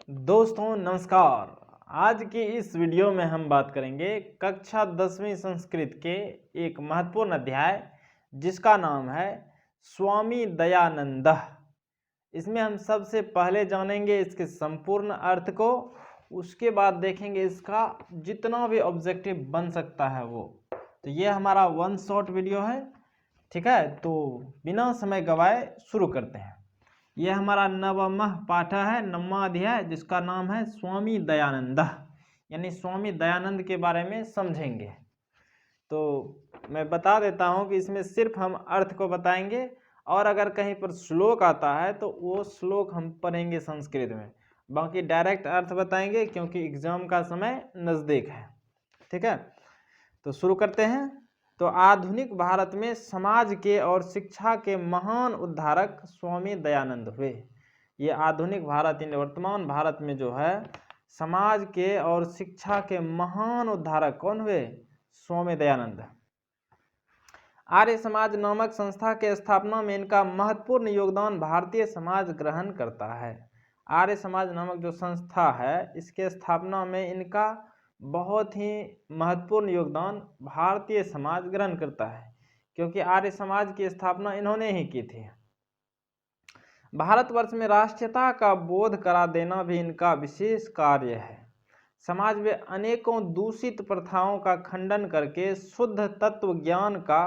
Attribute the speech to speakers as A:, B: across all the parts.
A: दोस्तों नमस्कार। आज की इस वीडियो में हम बात करेंगे कक्षा 10वीं संस्कृत के एक महत्वपूर्ण अध्याय जिसका नाम है स्वामी दयानंद। इसमें हम सबसे पहले जानेंगे इसके संपूर्ण अर्थ को, उसके बाद देखेंगे इसका जितना भी ऑब्जेक्टिव बन सकता है वो। तो ये हमारा वन शॉट वीडियो है, ठीक है। तो बिना समय गवाए शुरू करते हैं। यह हमारा नवमः पाठ है, 9वां अध्याय, जिसका नाम है स्वामी दयानंद, यानी स्वामी दयानंद के बारे में समझेंगे। तो मैं बता देता हूं कि इसमें सिर्फ हम अर्थ को बताएंगे और अगर कहीं पर श्लोक आता है तो वो श्लोक हम पढ़ेंगे संस्कृत में, बाकी डायरेक्ट अर्थ बताएंगे क्योंकि एग्जाम का समय नज़दीक है, ठीक है। तो शुरू करते हैं। तो आधुनिक भारत में समाज के और शिक्षा के महान उद्धारक स्वामी दयानंद हुए। ये आधुनिक भारत यानी वर्तमान भारत में जो है समाज के और शिक्षा के महान उद्धारक कौन हुए? स्वामी दयानंद। आर्य समाज नामक संस्था के स्थापना में इनका महत्वपूर्ण योगदान भारतीय समाज ग्रहण करता है। आर्य समाज नामक जो संस्था है इसके स्थापना में इनका बहुत ही महत्वपूर्ण योगदान भारतीय समाज ग्रहण करता है, क्योंकि आर्य समाज की स्थापना इन्होंने ही की थी। भारतवर्ष में राष्ट्रीयता का बोध करा देना भी इनका विशेष कार्य है। समाज में अनेकों दूषित प्रथाओं का खंडन करके शुद्ध तत्व ज्ञान का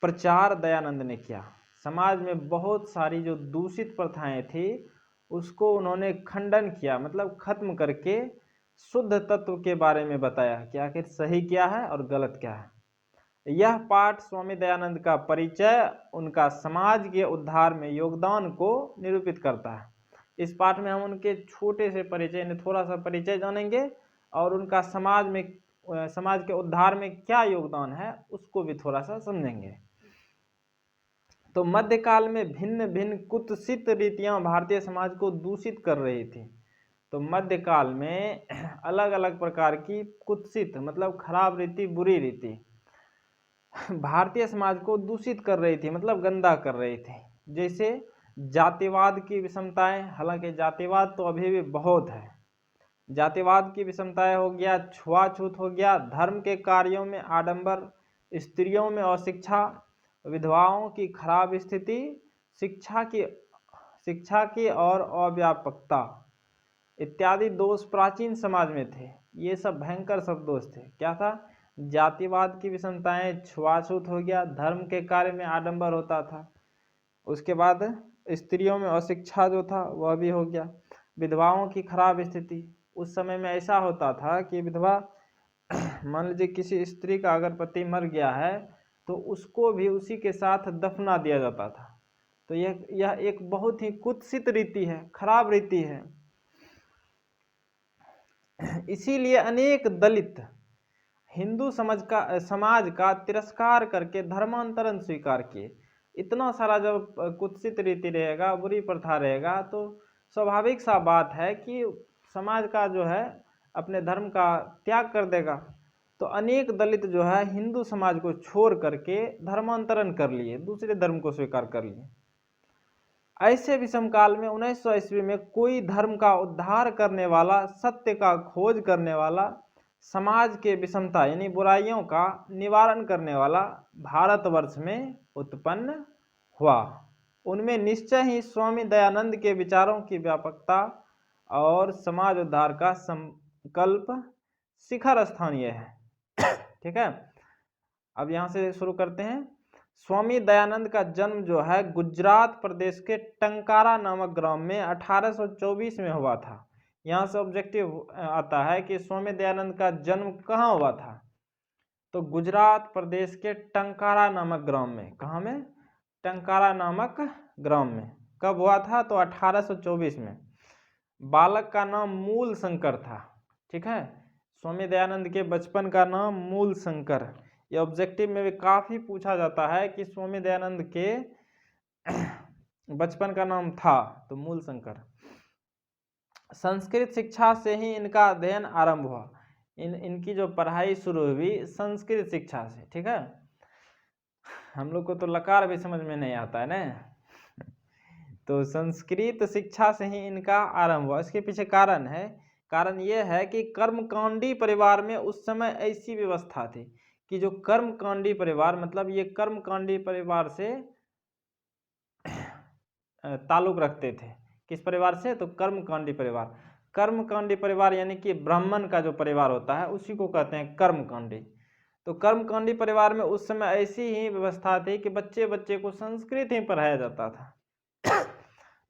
A: प्रचार दयानंद ने किया। समाज में बहुत सारी जो दूषित प्रथाएं थी उसको उन्होंने खंडन किया, मतलब खत्म करके शुद्ध तत्व के बारे में बताया कि आखिर सही क्या है और गलत क्या है। यह पाठ स्वामी दयानंद का परिचय, उनका समाज के उद्धार में योगदान को निरूपित करता है। इस पाठ में हम उनके छोटे से परिचय, थोड़ा सा परिचय जानेंगे और उनका समाज के उद्धार में क्या योगदान है उसको भी थोड़ा सा समझेंगे। तो मध्यकाल में भिन्न भिन्न कुत्सित रीतियां भारतीय समाज को दूषित कर रही थी। तो मध्यकाल में अलग अलग प्रकार की कुत्सित मतलब खराब रीति, बुरी रीति भारतीय समाज को दूषित कर रही थी, मतलब गंदा कर रही थी। जैसे जातिवाद की विषमताएं, हालांकि जातिवाद तो अभी भी बहुत है। जातिवाद की विषमताएं हो गया, छुआछूत हो गया, धर्म के कार्यों में आडंबर, स्त्रियों में अशिक्षा, विधवाओं की खराब स्थिति, शिक्षा की और अव्यापकता इत्यादि दोष प्राचीन समाज में थे। ये सब भयंकर सब दोष थे। क्या था? जातिवाद की विषमताएं, छुआछूत हो गया, धर्म के कार्य में आडंबर होता था, उसके बाद स्त्रियों में अशिक्षा जो था वह भी हो गया, विधवाओं की खराब स्थिति। उस समय में ऐसा होता था कि विधवा मान लीजिए किसी स्त्री का अगर पति मर गया है तो उसको भी उसी के साथ दफना दिया जाता था। तो यह एक बहुत ही कुत्सित रीति है, खराब रीति है। इसीलिए अनेक दलित हिंदू समाज का तिरस्कार करके धर्मांतरण स्वीकार किए। इतना सारा जब कुत्सित रीति रहेगा, बुरी प्रथा रहेगा, तो स्वाभाविक सा बात है कि समाज का जो है अपने धर्म का त्याग कर देगा। तो अनेक दलित जो है हिंदू समाज को छोड़ करके धर्मांतरण कर लिए, दूसरे धर्म को स्वीकार कर लिए। ऐसे विषम काल में 1900 ईस्वी में कोई धर्म का उद्धार करने वाला, सत्य का खोज करने वाला, समाज के विषमता यानी बुराइयों का निवारण करने वाला भारतवर्ष में उत्पन्न हुआ। उनमें निश्चय ही स्वामी दयानंद के विचारों की व्यापकता और समाज उद्धार का संकल्प शिखर स्थानीय है, ठीक है। अब यहाँ से शुरू करते हैं। स्वामी दयानंद का जन्म जो है गुजरात प्रदेश के टंकारा नामक ग्राम में 1824 में हुआ था। यहाँ से ऑब्जेक्टिव आता है कि स्वामी दयानंद का जन्म कहाँ हुआ था? तो गुजरात प्रदेश के टंकारा नामक ग्राम में। कहाँ में? टंकारा नामक ग्राम में। कब हुआ था? तो 1824 में। बालक का नाम मूल शंकर था, ठीक है। स्वामी दयानंद के बचपन का नाम मूल शंकर। ये ऑब्जेक्टिव में भी काफी पूछा जाता है कि स्वामी दयानंद के बचपन का नाम था तो मूल शंकर। संस्कृत शिक्षा से ही इनका अध्ययन आरंभ हुआ। इनकी जो पढ़ाई शुरू हुई संस्कृत शिक्षा से, ठीक है। हम लोग को तो लकार भी समझ में नहीं आता है ना। तो संस्कृत शिक्षा से ही इनका आरंभ हुआ। इसके पीछे कारण है, कारण यह है कि कर्मकांडी परिवार में उस समय ऐसी व्यवस्था थी कि जो कर्मकांडी परिवार, मतलब ये कर्मकांडी परिवार से ताल्लुक रखते थे। किस परिवार से? तो कर्मकांडी परिवार। कर्मकांडी परिवार यानी कि ब्राह्मण का जो परिवार होता है उसी को कहते हैं कर्मकांडी। तो कर्मकांडी परिवार में उस समय ऐसी ही व्यवस्था थी कि बच्चे बच्चे को संस्कृत ही पढ़ाया जाता था।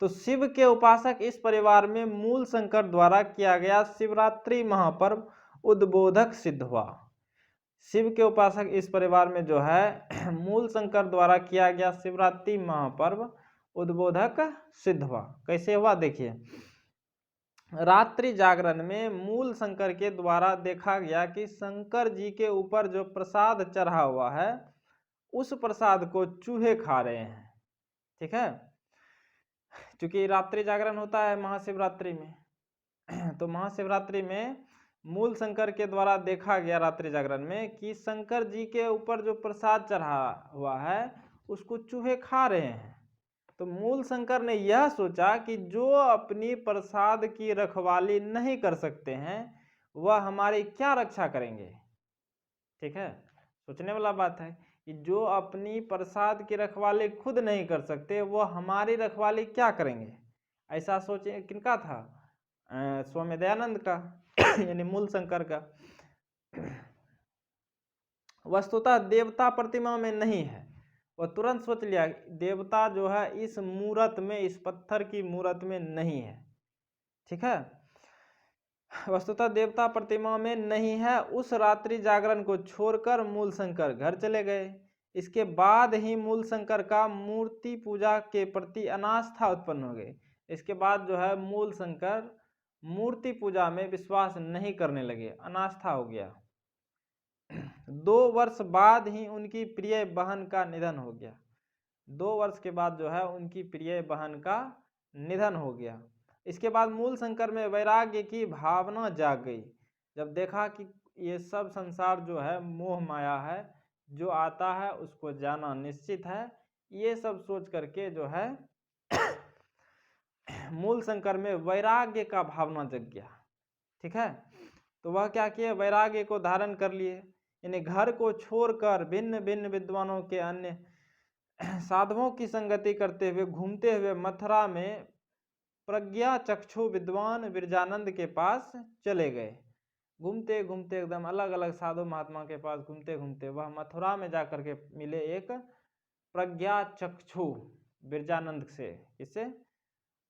A: तो शिव के उपासक इस परिवार में मूल शंकर द्वारा किया गया शिवरात्रि महापर्व उद्बोधक सिद्ध हुआ। शिव के उपासक इस परिवार में जो है मूल शंकर द्वारा किया गया शिवरात्रि महापर्व उद्बोधक सिद्ध हुआ। कैसे हुआ देखिए, रात्रि जागरण में मूल शंकर के द्वारा देखा गया कि शंकर जी के ऊपर जो प्रसाद चढ़ा हुआ है उस प्रसाद को चूहे खा रहे हैं। ठीक है, क्योंकि रात्रि जागरण होता है महाशिवरात्रि में तो महाशिवरात्रि में मूल शंकर के द्वारा देखा गया रात्रि जागरण में कि शंकर जी के ऊपर जो प्रसाद चढ़ा हुआ है उसको चूहे खा रहे हैं। तो मूल शंकर ने यह सोचा कि जो अपनी प्रसाद की रखवाली नहीं कर सकते हैं वह हमारी क्या रक्षा करेंगे। ठीक है, सोचने वाला बात है कि जो अपनी प्रसाद की रखवाली खुद नहीं कर सकते वो हमारी रखवाली क्या करेंगे। ऐसा सोचे किनका था? स्वामी दयानंद का यानी मूल शंकर का। वस्तुतः देवता प्रतिमा में नहीं है, वह तुरंत सोच लिया देवता जो है इस मूरत में, इस पत्थर की मूरत में नहीं है। ठीक है, वस्तुतः देवता प्रतिमा में नहीं है। उस रात्रि जागरण को छोड़कर मूल शंकर घर चले गए। इसके बाद ही मूल शंकर का मूर्ति पूजा के प्रति अनास्था उत्पन्न हो गई। इसके बाद जो है मूल शंकर मूर्ति पूजा में विश्वास नहीं करने लगे, अनास्था हो गया। 2 वर्ष बाद ही उनकी प्रिय बहन का निधन हो गया। 2 वर्ष के बाद जो है उनकी प्रिय बहन का निधन हो गया। इसके बाद मूल शंकर में वैराग्य की भावना जाग गई। जब देखा कि ये सब संसार जो है मोह माया है, जो आता है उसको जाना निश्चित है, ये सब सोच करके जो है मूल शंकर में वैराग्य का भावना जग गया। ठीक है, तो वह क्या किए, वैराग्य को धारण कर लिए, यानी घर को छोड़कर भिन्न भिन्न विद्वानों के अन्य साधुओं की संगति करते हुए घूमते हुए मथुरा में प्रज्ञा चक्षु विद्वान विरजानंद के पास चले गए। घूमते घूमते एकदम अलग अलग साधु महात्मा के पास घूमते घूमते वह मथुरा में जाकर के मिले एक प्रज्ञा चक्षु विरजानंद से। किससे?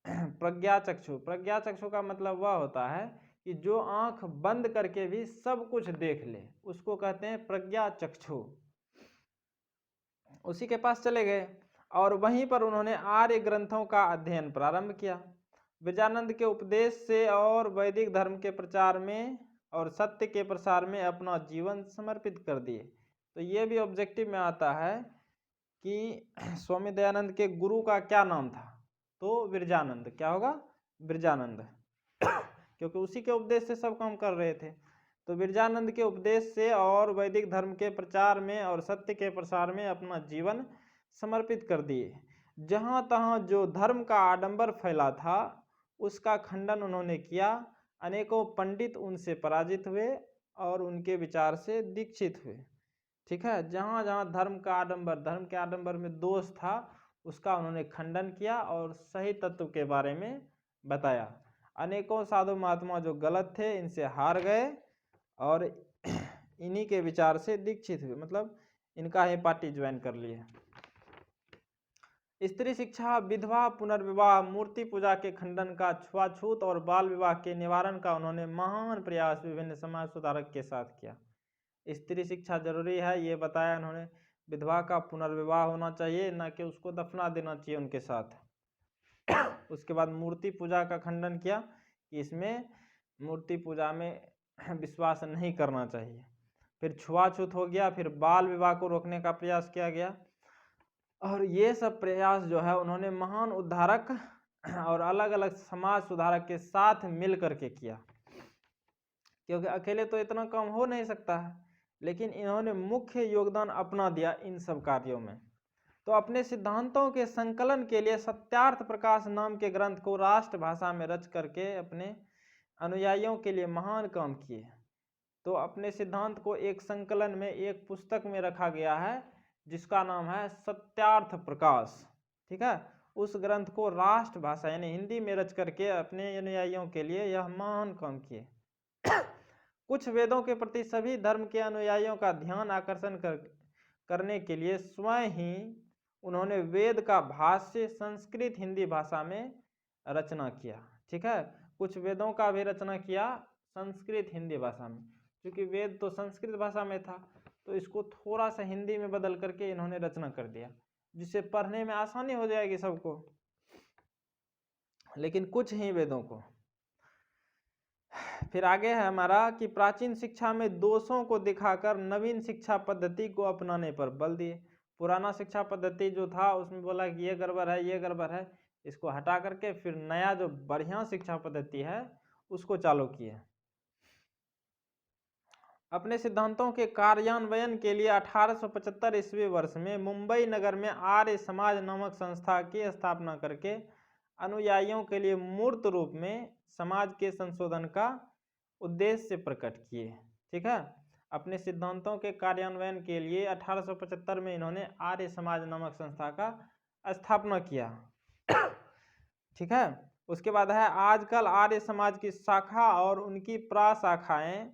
A: प्रज्ञा चक्षु। प्रज्ञा चक्षु का मतलब वह होता है कि जो आंख बंद करके भी सब कुछ देख ले, उसको कहते हैं प्रज्ञा चक्षु। उसी के पास चले गए और वहीं पर उन्होंने आर्य ग्रंथों का अध्ययन प्रारंभ किया। विरजानंद के उपदेश से और वैदिक धर्म के प्रचार में और सत्य के प्रसार में अपना जीवन समर्पित कर दिए। तो ये भी ऑब्जेक्टिव में आता है कि स्वामी दयानंद के गुरु का क्या नाम था? तो विरजानंद। क्या होगा? विरजानंद क्योंकि उसी के उपदेश से सब काम कर रहे थे। तो विरजानंद के उपदेश से और वैदिक धर्म के प्रचार में और सत्य के प्रसार में अपना जीवन समर्पित कर दिए। जहाँ तहाँ जो धर्म का आडंबर फैला था उसका खंडन उन्होंने किया। अनेकों पंडित उनसे पराजित हुए और उनके विचार से दीक्षित हुए। ठीक है, जहाँ जहाँ धर्म का आडंबर, धर्म के आडंबर में दोष था, उसका उन्होंने खंडन किया और सही तत्व के बारे में बताया। अनेकों साधु महात्मा जो गलत थे इनसे हार गए और इन्हीं के विचार से दीक्षित हुए, मतलब इनका ही पार्टी ज्वाइन कर लिए। स्त्री शिक्षा, विधवा पुनर्विवाह, मूर्ति पूजा के खंडन का, छुआछूत और बाल विवाह के निवारण का उन्होंने महान प्रयास विभिन्न समाज सुधारक के साथ किया। स्त्री शिक्षा जरूरी है ये बताया उन्होंने। विधवा का पुनर्विवाह होना चाहिए, न कि उसको दफना देना चाहिए उनके साथ। उसके बाद मूर्ति पूजा का खंडन किया कि इसमें मूर्ति पूजा में विश्वास नहीं करना चाहिए। फिर छुआछूत हो गया, फिर बाल विवाह को रोकने का प्रयास किया गया। और ये सब प्रयास जो है उन्होंने महान उद्धारक और अलग अलग समाज सुधारक के साथ मिल करके किया, क्योंकि अकेले तो इतना काम हो नहीं सकता है। लेकिन इन्होंने मुख्य योगदान अपना दिया इन सब कार्यों में। तो अपने सिद्धांतों के संकलन के लिए सत्यार्थ प्रकाश नाम के ग्रंथ को राष्ट्रभाषा में रच करके अपने अनुयायियों के लिए महान काम किए। तो अपने सिद्धांत को एक संकलन में, एक पुस्तक में रखा गया है जिसका नाम है सत्यार्थ प्रकाश। ठीक है, उस ग्रंथ को राष्ट्रभाषा यानी हिंदी में रच करके अपने अनुयायियों के लिए यह महान काम किए। कुछ वेदों के प्रति सभी धर्म के अनुयायियों का ध्यान आकर्षण करने के लिए स्वयं ही उन्होंने वेद का भाष्य संस्कृत हिंदी भाषा में रचना किया। ठीक है, कुछ वेदों का भी रचना किया संस्कृत हिंदी भाषा में, क्योंकि वेद तो संस्कृत भाषा में था तो इसको थोड़ा सा हिंदी में बदल करके इन्होंने रचना कर दिया, जिससे पढ़ने में आसानी हो जाएगी सबको, लेकिन कुछ ही वेदों को। फिर आगे है हमारा कि प्राचीन शिक्षा में दोषों को दिखाकर नवीन शिक्षा पद्धति को अपनाने पर बल दिए। पुराना शिक्षा पद्धति जो था उसमें बोला कि ये गड़बड़ है, ये गड़बड़ है, इसको हटा करके फिर नया जो बढ़िया शिक्षा पद्धति है उसको चालू किए। अपने सिद्धांतों के कार्यान्वयन के लिए 1875 ईस्वी वर्ष में मुंबई नगर में आर्य समाज नामक संस्था की स्थापना करके अनुयायियों के लिए मूर्त रूप में समाज के संशोधन का उद्देश्य प्रकट किए। ठीक है, अपने सिद्धांतों के कार्यान्वयन के लिए 1875 में इन्होंने आर्य समाज नामक संस्था का स्थापना किया। ठीक है, उसके बाद है आजकल आर्य समाज की शाखा और उनकी प्राशाखाएं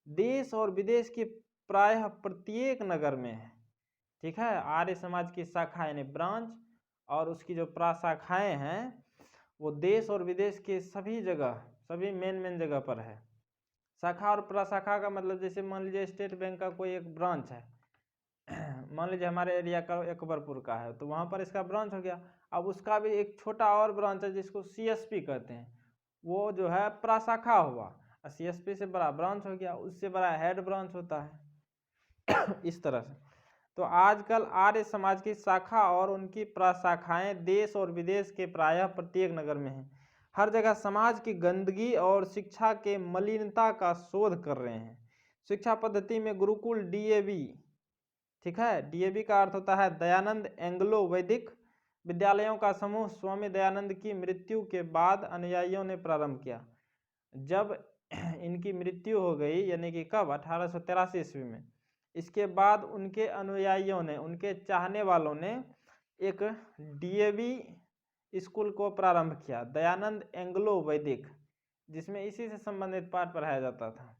A: देश और विदेश के प्रायः प्रत्येक नगर में है। ठीक है, आर्य समाज की शाखा यानी ब्रांच और उसकी जो प्राशाखाएं हैं वो देश और विदेश के सभी जगह, सभी मेन जगह पर है। शाखा और प्रशाखा का मतलब जैसे मान लीजिए स्टेट बैंक का कोई एक ब्रांच है, मान लीजिए हमारे एरिया का अकबरपुर का है तो वहाँ पर इसका ब्रांच हो गया। अब उसका भी एक छोटा और ब्रांच है जिसको सीएसपी कहते हैं, वो जो है प्रशाखा हुआ, सीएसपी से बड़ा ब्रांच हो गया, उससे बड़ा हेड ब्रांच होता है। इस तरह से तो आजकल आर्य समाज की शाखा और उनकी प्रशाखाएं देश और विदेश के प्रायः प्रत्येक नगर में हैं। हर जगह समाज की गंदगी और शिक्षा के मलिनता का शोध कर रहे हैं। शिक्षा पद्धति में गुरुकुल डीएवी, ठीक है, डीएवी का अर्थ होता है दयानंद एंग्लो वैदिक विद्यालयों का समूह स्वामी दयानंद की मृत्यु के बाद अनुयायियों ने प्रारंभ किया। जब इनकी मृत्यु हो गई यानी कि कब, 1883 ईस्वी में, इसके बाद उनके अनुयायियों ने, उनके चाहने वालों ने एक डीएवी स्कूल को प्रारंभ किया, दयानंद एंग्लो वैदिक, जिसमें इसी से संबंधित पाठ पढ़ाया जाता था।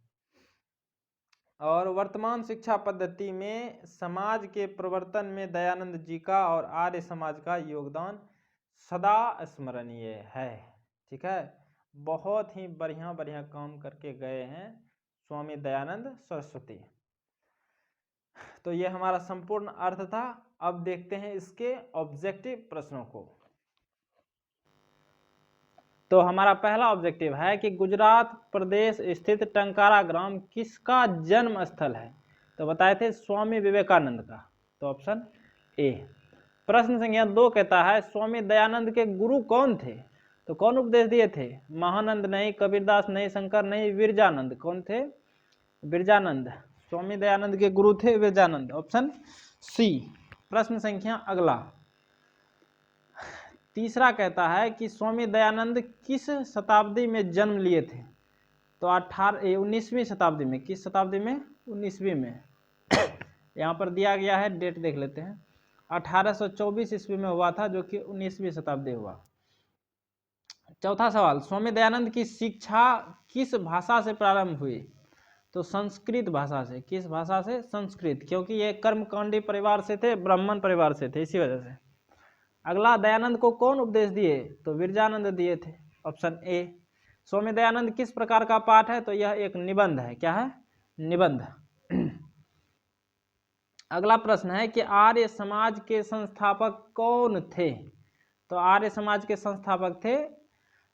A: और वर्तमान शिक्षा पद्धति में समाज के प्रवर्तन में दयानंद जी का और आर्य समाज का योगदान सदा स्मरणीय है। ठीक है, बहुत ही बढ़िया बढ़िया काम करके गए हैं स्वामी दयानंद सरस्वती। तो ये हमारा संपूर्ण अर्थ था। अब देखते हैं इसके ऑब्जेक्टिव प्रश्नों को। तो हमारा पहला ऑब्जेक्टिव है कि गुजरात प्रदेश स्थित टंकारा ग्राम किसका जन्म स्थल है? तो बताए थे स्वामी विवेकानंद का, तो ऑप्शन ए। प्रश्न संख्या 2 कहता है स्वामी दयानंद के गुरु कौन थे? तो कौन उपदेश दिए थे? महानंद नहीं, कबीरदास नहीं, शंकर नहीं, विरजानंद। कौन थे? विरजानंद। स्वामी दयानंद के गुरु थे विरजानंद, ऑप्शन सी। प्रश्न संख्या अगला तीसरा कहता है कि स्वामी दयानंद किस शताब्दी में जन्म लिए थे? तो 19वीं शताब्दी में। किस शताब्दी में? 19वीं में। यहाँ पर दिया गया है, डेट देख लेते हैं। 1824 ईस्वी में हुआ था, जो कि 19वीं शताब्दी हुआ। चौथा सवाल, स्वामी दयानंद की शिक्षा किस भाषा से प्रारंभ हुई? तो संस्कृत भाषा से। किस भाषा से? संस्कृत, क्योंकि ये कर्मकांडी परिवार से थे, ब्राह्मण परिवार से थे, इसी वजह से। अगला, दयानंद को कौन उपदेश दिए? तो विरजानंद दिए थे, ऑप्शन ए। स्वामी दयानंद किस प्रकार का पाठ है? तो यह एक निबंध है। क्या है? निबंध। अगला प्रश्न है कि आर्य समाज के संस्थापक कौन थे? तो आर्य समाज के संस्थापक थे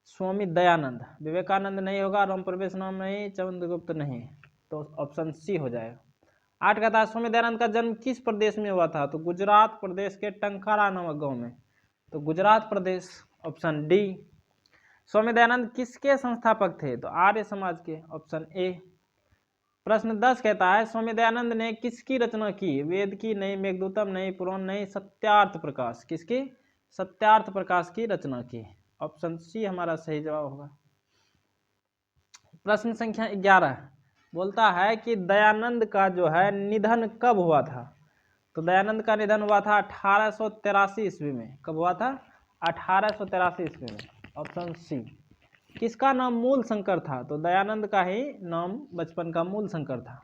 A: स्वामी दयानंद। विवेकानंद नहीं होगा, राम प्रवेश नाम नहीं, चंद्रगुप्त नहीं, तो ऑप्शन सी हो जाएगा। 8 कहता है स्वामी दयानंद का जन्म किस प्रदेश में हुआ था? तो गुजरात प्रदेश के टंकारा नामक गांव में, तो गुजरात प्रदेश, ऑप्शन डी। स्वामी दयानंद किसके संस्थापक थे? तो आर्य समाज के, ऑप्शन ए। प्रश्न 10 कहता है स्वामी दयानंद ने किसकी रचना की? वेद की नहीं, मेघदूतम नहीं, पुराण नहीं, सत्यार्थ प्रकाश। किसकी? सत्यार्थ प्रकाश की रचना की। ऑप्शन सी हमारा सही जवाब होगा। प्रश्न संख्या 11 बोलता है कि दयानंद का जो है निधन कब हुआ था? तो दयानंद का निधन हुआ था 1883 ईस्वी में। कब हुआ था? 1883 ईस्वी में। Option C. किसका नाम मूल शंकर था? तो दयानंद का ही नाम बचपन का मूल शंकर था।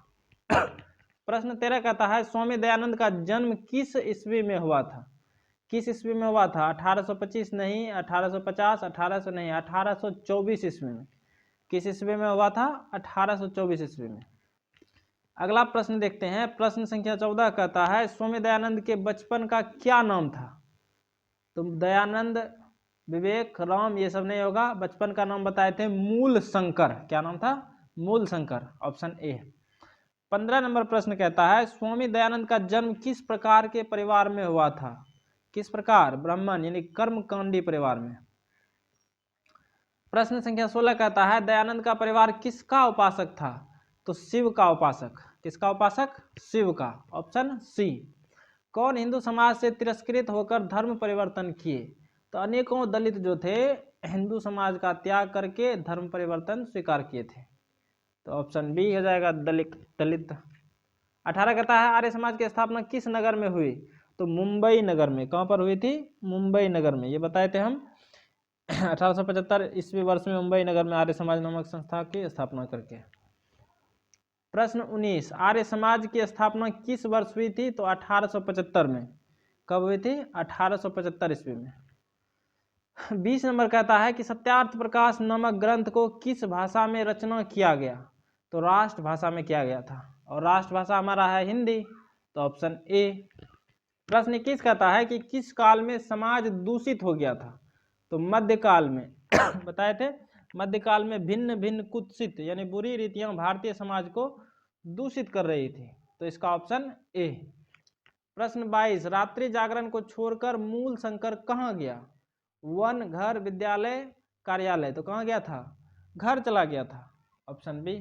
A: प्रश्न 13 कहता है स्वामी दयानंद का जन्म किस ईस्वी में हुआ था? किस ईस्वी में हुआ था? 1825 नहीं, 1850, 1800 नहीं, 1824 ईस्वी में। किस ईस्वी में हुआ था? 1824 ईस्वी में। अगला प्रश्न देखते हैं। प्रश्न संख्या 14 कहता है स्वामी दयानंद के बचपन का क्या नाम था? तो दयानंद, विवेक, राम ये सब नहीं होगा। बचपन का नाम बताए थे मूल शंकर। क्या नाम था? मूल शंकर। Option A. 15 नंबर प्रश्न कहता है स्वामी दयानंद का जन्म किस प्रकार के परिवार में हुआ था? किस प्रकार? ब्राह्मण यानी कर्मकांडी परिवार में। प्रश्न संख्या 16 कहता है दयानंद का परिवार किसका उपासक था? तो शिव का उपासक। किसका उपासक? शिव का। Option C. कौन हिंदू समाज से तिरस्कृत होकर धर्म परिवर्तन किए? तो अनेकों दलित जो थे हिंदू समाज का त्याग करके धर्म परिवर्तन स्वीकार किए थे। तो ऑप्शन बी हो जाएगा दलित। 18 कहता है आर्य समाज की स्थापना किस नगर में हुई? तो मुंबई नगर में। कहाँ पर हुई थी? मुंबई नगर में। ये बताए थे हम 1875 ईस्वी वर्ष में मुंबई नगर में आर्य समाज नामक संस्था की स्थापना करके। प्रश्न 19 आर्य समाज की स्थापना किस वर्ष हुई थी? तो 1875 में। कब हुई थी? 1875 ईस्वी में। 20 नंबर कहता है कि सत्यार्थ प्रकाश नामक ग्रंथ को किस भाषा में रचना किया गया? तो राष्ट्रभाषा में किया गया था और राष्ट्रभाषा हमारा है हिंदी। तो ऑप्शन ए। प्रश्न 21 कहता है कि किस काल में समाज दूषित हो गया था? तो मध्यकाल में। बताए थे मध्यकाल में भिन्न भिन्न कुत्सित यानी बुरी रीतियां भारतीय समाज को दूषित कर रही थी। तो इसका ऑप्शन ए। प्रश्न 22 रात्रि जागरण को छोड़कर मूल शंकर कहाँ गया? वन, घर, विद्यालय, कार्यालय। तो कहाँ गया था? घर चला गया था। Option B.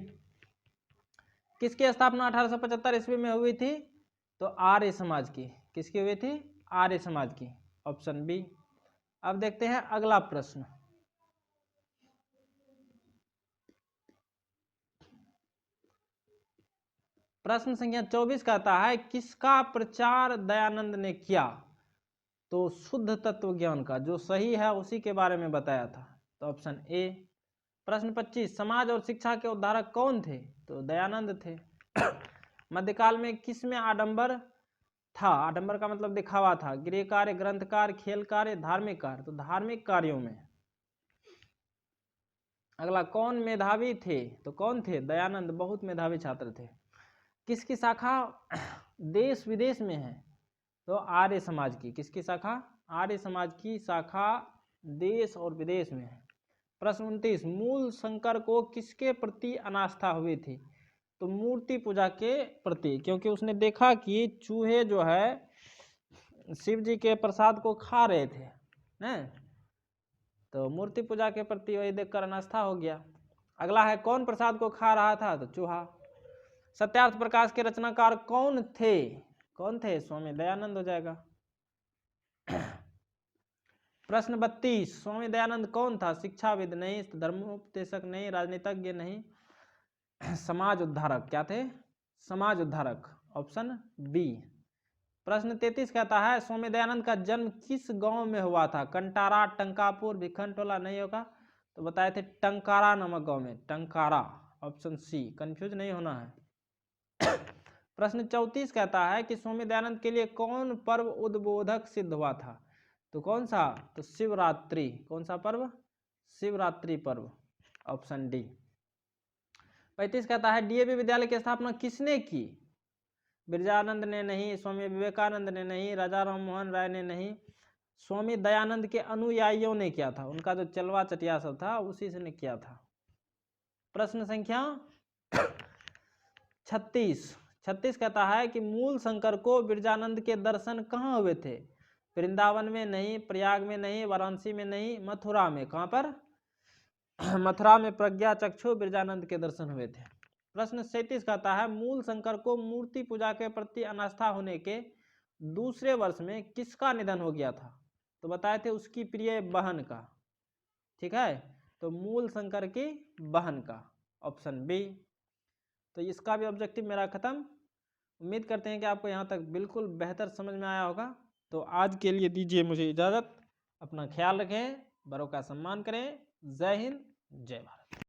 A: किसकी स्थापना 1875 ईस्वी में हुई थी? तो आर्य समाज की। किसकी हुई थी? आर्य समाज की। Option B. अब देखते हैं अगला प्रश्न। प्रश्न संख्या 24 कहता है किसका प्रचार दयानंद ने किया? तो शुद्ध तत्व ज्ञान का। जो सही है उसी के बारे में बताया था। तो ऑप्शन ए। प्रश्न 25 समाज और शिक्षा के उद्धारक कौन थे? तो दयानंद थे। मध्यकाल में किस में आडंबर था? आडंबर का मतलब दिखावा था। गृह कार्य, ग्रंथ कार्य, खेल कार्य, धार्मिक कार्य। तो धार्मिक कार्यों में। अगला कौन मेधावी थे? तो कौन थे? दयानंद बहुत मेधावी छात्र थे। किसकी शाखा देश विदेश में है? तो आर्य समाज की। किसकी शाखा? आर्य समाज की शाखा देश और विदेश में है। प्रश्न 29 मूल शंकर को किसके प्रति अनास्था हुई थी? तो मूर्ति पूजा के प्रति, क्योंकि उसने देखा कि चूहे जो है शिव जी के प्रसाद को खा रहे थे हैं? तो मूर्ति पूजा के प्रति वही देखकर अनास्था हो गया। अगला है कौन प्रसाद को खा रहा था? तो चूहा। सत्यार्थ प्रकाश के रचनाकार कौन थे? कौन थे? स्वामी दयानंद हो जाएगा। प्रश्न 32 स्वामी दयानंद कौन था? शिक्षाविद नहीं, धर्मोपदेशक नहीं, राजनीतिज्ञ नहीं, समाज उद्धारक। क्या थे? समाज उद्धारक। Option B. प्रश्न 33 कहता है स्वामी दयानंद का जन्म किस गांव में हुआ था? कंटारा, टंकापुर, भिखनटोला। नहीं होगा तो बताए थे टंकारा नामक गांव में। टंकारा। Option C. कंफ्यूज नहीं होना है। प्रश्न 34 कहता है कि स्वामी दयानंद के लिए कौन पर्व उद्बोधक सिद्ध हुआ था? तो कौन सा? तो शिवरात्रि। कौन सा पर्व? शिवरात्रि पर्व। Option D. 35 कहता है डीएवी विद्यालय की स्थापना किसने की? बिरजानंद ने नहीं, स्वामी विवेकानंद ने नहीं, राजा राम मोहन राय ने नहीं, स्वामी दयानंद के अनुयायियों ने किया था। उनका जो चलवा चटिया सब था उसी से ने किया था। प्रश्न संख्या 36 कहता है कि मूल शंकर को बिरजानंद के दर्शन कहाँ हुए थे? वृंदावन में नहीं, प्रयाग में नहीं, वाराणसी में नहीं, मथुरा में। कहाँ पर? मथुरा में प्रज्ञा चक्षु बिरजानंद के दर्शन हुए थे। प्रश्न 37 कहता है मूल शंकर को मूर्ति पूजा के प्रति अनास्था होने के दूसरे वर्ष में किसका निधन हो गया था? तो बताए थे उसकी प्रिय बहन का। ठीक है, तो मूल शंकर की बहन का, ऑप्शन बी। तो इसका भी ऑब्जेक्टिव मेरा खत्म। उम्मीद करते हैं कि आपको यहाँ तक बिल्कुल बेहतर समझ में आया होगा। तो आज के लिए दीजिए मुझे इजाज़त। अपना ख्याल रखें, बड़ों का सम्मान करें। जय हिंद, जय भारत।